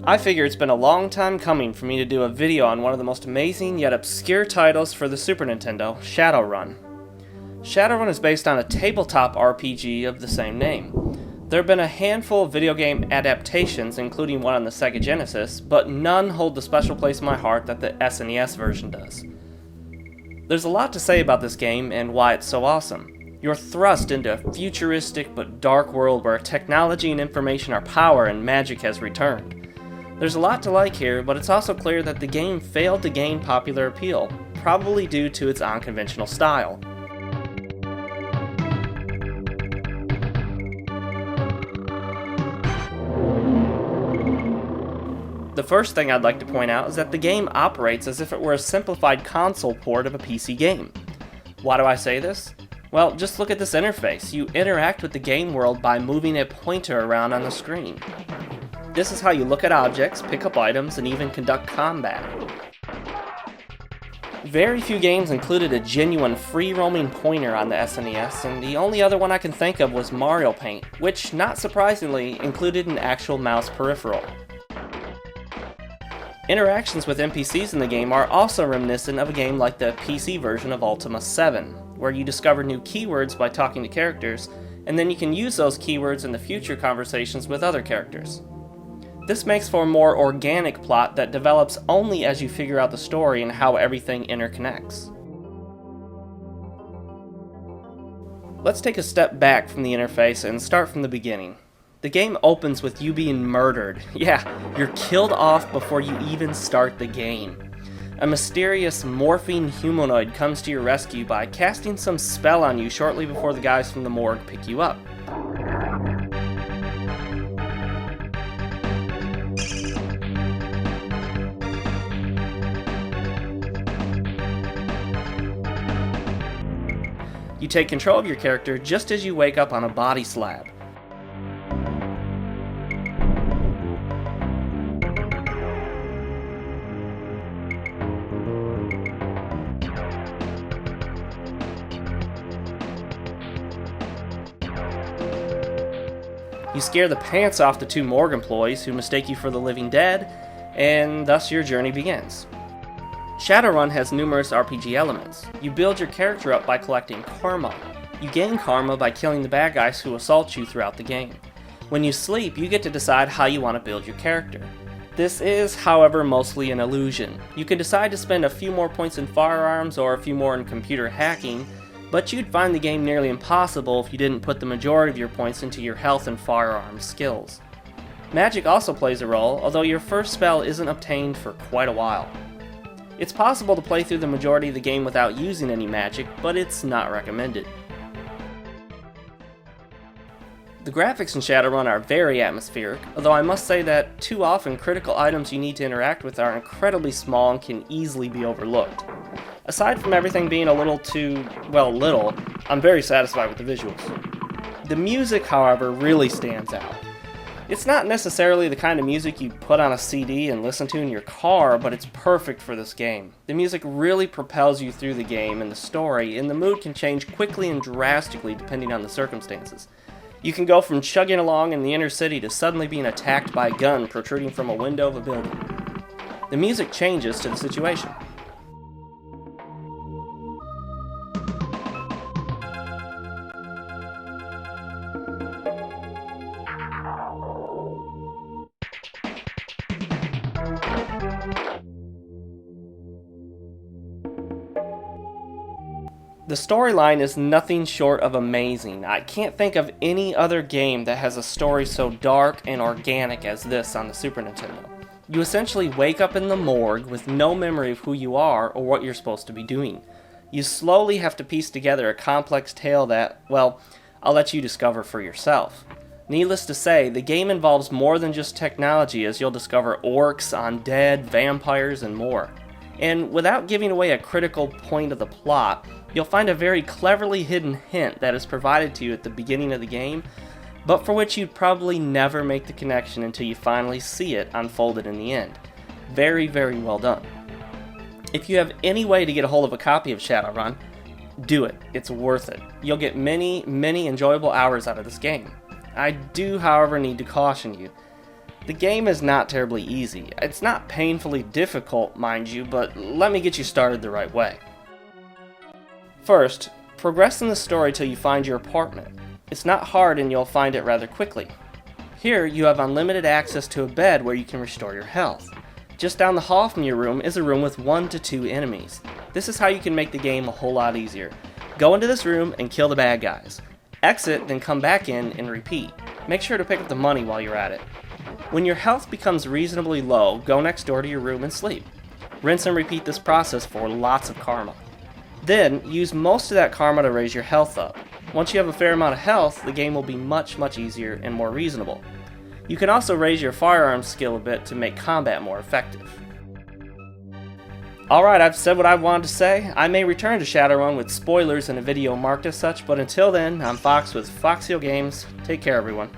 I figure it's been a long time coming for me to do a video on one of the most amazing yet obscure titles for the Super Nintendo, Shadowrun. Shadowrun is based on a tabletop RPG of the same name. There have been a handful of video game adaptations, including one on the Sega Genesis, but none hold the special place in my heart that the SNES version does. There's a lot to say about this game and why it's so awesome. You're thrust into a futuristic but dark world where technology and information are power and magic has returned. There's a lot to like here, but it's also clear that the game failed to gain popular appeal, probably due to its unconventional style. The first thing I'd like to point out is that the game operates as if it were a simplified console port of a PC game. Why do I say this? Well, just look at this interface. You interact with the game world by moving a pointer around on the screen. This is how you look at objects, pick up items, and even conduct combat. Very few games included a genuine free-roaming pointer on the SNES, and the only other one I can think of was Mario Paint, which, not surprisingly, included an actual mouse peripheral. Interactions with NPCs in the game are also reminiscent of a game like the PC version of Ultima 7, where you discover new keywords by talking to characters, and then you can use those keywords in the future conversations with other characters. This makes for a more organic plot that develops only as you figure out the story and how everything interconnects. Let's take a step back from the interface and start from the beginning. The game opens with you being murdered. Yeah, you're killed off before you even start the game. A mysterious morphine humanoid comes to your rescue by casting some spell on you shortly before the guys from the morgue pick you up. You take control of your character just as you wake up on a body slab. You scare the pants off the two morgue employees who mistake you for the living dead, and thus your journey begins. Shadowrun has numerous RPG elements. You build your character up by collecting karma. You gain karma by killing the bad guys who assault you throughout the game. When you sleep, you get to decide how you want to build your character. This is, however, mostly an illusion. You can decide to spend a few more points in firearms or a few more in computer hacking, but you'd find the game nearly impossible if you didn't put the majority of your points into your health and firearms skills. Magic also plays a role, although your first spell isn't obtained for quite a while. It's possible to play through the majority of the game without using any magic, but it's not recommended. The graphics in Shadowrun are very atmospheric, although I must say that too often critical items you need to interact with are incredibly small and can easily be overlooked. Aside from everything being a little too, little, I'm very satisfied with the visuals. The music, however, really stands out. It's not necessarily the kind of music you put on a CD and listen to in your car, but it's perfect for this game. The music really propels you through the game and the story, and the mood can change quickly and drastically depending on the circumstances. You can go from chugging along in the inner city to suddenly being attacked by a gun protruding from a window of a building. The music changes to the situation. The storyline is nothing short of amazing. I can't think of any other game that has a story so dark and organic as this on the Super Nintendo. You essentially wake up in the morgue with no memory of who you are or what you're supposed to be doing. You slowly have to piece together a complex tale that, well, I'll let you discover for yourself. Needless to say, the game involves more than just technology, as you'll discover orcs, undead, vampires, and more. And without giving away a critical point of the plot, you'll find a very cleverly hidden hint that is provided to you at the beginning of the game, but for which you'd probably never make the connection until you finally see it unfolded in the end. Very, very well done. If you have any way to get a hold of a copy of Shadowrun, do it. It's worth it. You'll get many, many enjoyable hours out of this game. I do, however, need to caution you. The game is not terribly easy. It's not painfully difficult, mind you, but let me get you started the right way. First, progress in the story till you find your apartment. It's not hard and you'll find it rather quickly. Here, you have unlimited access to a bed where you can restore your health. Just down the hall from your room is a room with 1 to 2 enemies. This is how you can make the game a whole lot easier. Go into this room and kill the bad guys. Exit, then come back in and repeat. Make sure to pick up the money while you're at it. When your health becomes reasonably low, go next door to your room and sleep. Rinse and repeat this process for lots of karma. Then, use most of that karma to raise your health up. Once you have a fair amount of health, the game will be much easier and more reasonable. You can also raise your firearms skill a bit to make combat more effective. Alright, I've said what I wanted to say. I may return to Shadowrun with spoilers in a video marked as such, but until then, I'm Fox with Foxio Games. Take care, everyone.